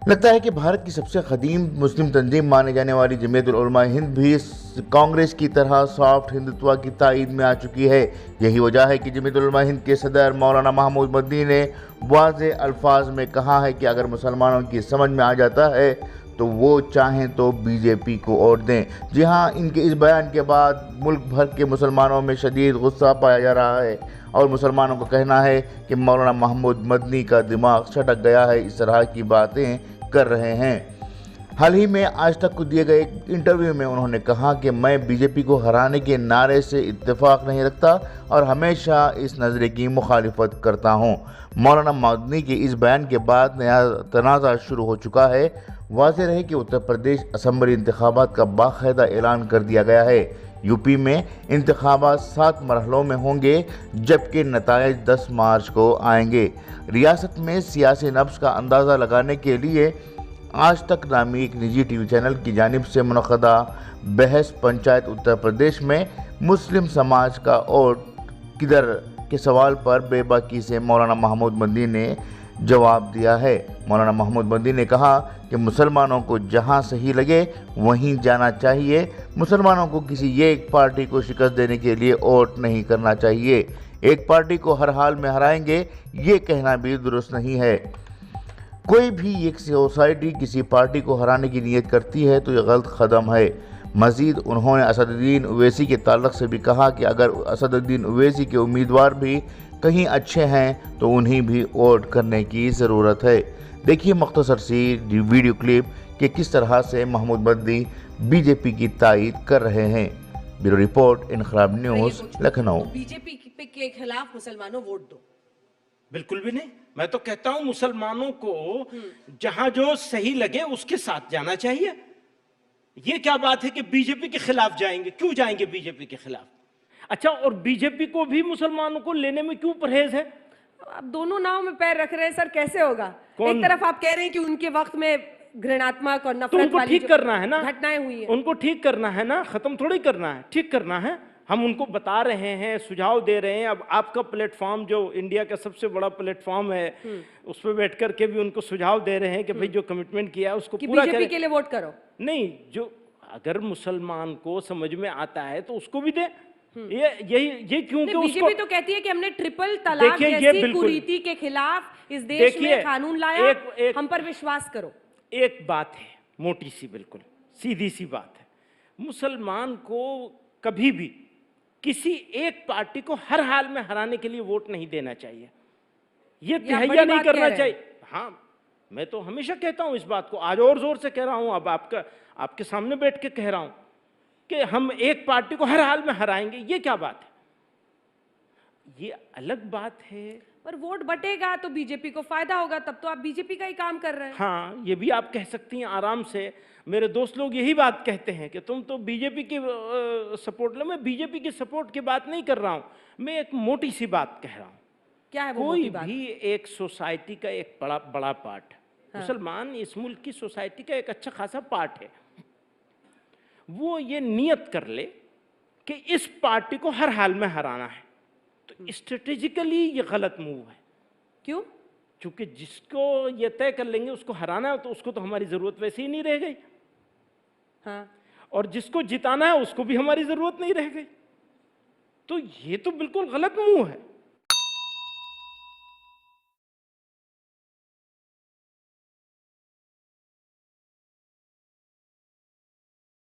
लगता है कि भारत की सबसे कदीम मुस्लिम तंजीम माने जाने वाली जमीयतुल उलमा हिंद भी कांग्रेस की तरह सॉफ्ट हिंदुत्व की तायद में आ चुकी है। यही वजह है कि जमीयतुल उलमा हिंद के सदर मौलाना महमूद मदनी ने वाज़े अल्फाज में कहा है कि अगर मुसलमानों की समझ में आ जाता है तो वो चाहें तो बीजेपी को वोट दें। जी हाँ, इनके इस बयान के बाद मुल्क भर के मुसलमानों में शदीद गुस्सा पाया जा रहा है और मुसलमानों का कहना है कि मौलाना महमूद मदनी का दिमाग सटक गया है, इस तरह की बातें कर रहे हैं। हाल ही में आज तक को दिए गए एक इंटरव्यू में उन्होंने कहा कि मैं बीजेपी को हराने के नारे से इत्तेफाक नहीं रखता और हमेशा इस नज़रिए की मुखालिफत करता हूँ। मौलाना मदनी के इस बयान के बाद नया तनाज़ा शुरू हो चुका है। वाज़ेह रहे कि उत्तर प्रदेश असम्बली इंतखाबात का बाकायदा ऐलान कर दिया गया है। यूपी में इंतखाबात 7 मरहलों में होंगे जबकि नताइज 10 मार्च को आएंगे। रियासत में सियासी नब्ज़ का अंदाज़ा लगाने के लिए आज तक नामी एक निजी टीवी चैनल की जानिब से मुनक़दा बहस पंचायत उत्तर प्रदेश में मुस्लिम समाज का वोट किधर के सवाल पर बेबाकी से मौलाना महमूद मदनी ने जवाब दिया है। मौलाना महमूद मदनी ने कहा कि मुसलमानों को जहां सही लगे वहीं जाना चाहिए। मुसलमानों को किसी एक पार्टी को शिकस्त देने के लिए वोट नहीं करना चाहिए। एक पार्टी को हर हाल में हराएंगे ये कहना भी दुरुस्त नहीं है। कोई भी एक सोसाइटी किसी पार्टी को हराने की नीयत करती है तो यह गलत कदम है। मज़ीद उन्होंने असदुद्दीन ओवैसी के ताल्लुक़ से भी कहा कि अगर असदुद्दीन ओवैसी के उम्मीदवार भी कहीं अच्छे हैं तो उन्हें भी वोट करने की ज़रूरत है। देखिए मुख्तसर सी वीडियो क्लिप कि किस तरह से महमूद मदनी बीजेपी की तायद कर रहे हैं। ब्यूरो रिपोर्ट, इनकलाब न्यूज़, लखनऊ। बीजेपी के खिलाफ मुसलमानों वोट दो। बिल्कुल भी नहीं। मैं तो कहता हूं मुसलमानों को जहां जो सही लगे उसके साथ जाना चाहिए। ये क्या बात है कि बीजेपी के खिलाफ जाएंगे? क्यों जाएंगे बीजेपी के खिलाफ? अच्छा, और बीजेपी को भी मुसलमानों को लेने में क्यों परहेज है? आप दोनों नाव में पैर रख रहे हैं सर, कैसे होगा? एक तरफ आप कह रहे हैं कि उनके वक्त में घृणात्मक और नफरत उनको वाली ठीक करना है ना, घटनाएं हुई है, उनको ठीक करना है ना, खत्म थोड़ी करना है, ठीक करना है। हम उनको बता रहे हैं, सुझाव दे रहे हैं। अब आपका प्लेटफॉर्म जो इंडिया का सबसे बड़ा प्लेटफॉर्म है, उस पर बैठ करके भी उनको सुझाव दे रहे हैं कि भाई जो कमिटमेंट किया है उसको पूरा करें। बीजेपी के लिए वोट करो। नहीं, जो अगर मुसलमान को समझ में आता है तो उसको भी दे। ये क्योंकि बीजेपी तो कहती है कि हमने ट्रिपल तलाक जैसी कुरीति के खिलाफ इस देश में कानून लाया, हम पर विश्वास करो। एक बात है मोटी सी, बिल्कुल सीधी सी बात है, मुसलमान को कभी भी किसी एक पार्टी को हर हाल में हराने के लिए वोट नहीं देना चाहिए। ये तहैया नहीं करना चाहिए। हाँ, मैं तो हमेशा कहता हूं इस बात को, आज और जोर से कह रहा हूं, अब आपके सामने बैठ के कह रहा हूं कि हम एक पार्टी को हर हाल में हराएंगे। ये क्या बात है? ये अलग बात है। पर वोट बटेगा तो बीजेपी को फायदा होगा, तब तो आप बीजेपी का ही काम कर रहे हैं। हाँ, ये भी आप कह सकती हैं आराम से। मेरे दोस्त लोग यही बात कहते हैं कि तुम तो बीजेपी की सपोर्ट लो। मैं बीजेपी की सपोर्ट की बात नहीं कर रहा हूं, मैं एक मोटी सी बात कह रहा हूं। क्या है वो कोई मोटी बात? भी एक सोसाइटी का एक बड़ा पार्ट, मुसलमान इस मुल्क की सोसाइटी का एक अच्छा खासा पार्ट है। वो ये नियत कर ले कि इस पार्टी को हर हाल में हराना है, तो स्ट्रेटेजिकली ये गलत मूव है। क्यों? क्योंकि जिसको ये तय कर लेंगे उसको हराना है तो उसको तो हमारी जरूरत वैसे ही नहीं रह गई। हाँ। और जिसको जिताना है उसको भी हमारी जरूरत नहीं रह गई। तो ये तो बिल्कुल गलत मूव है।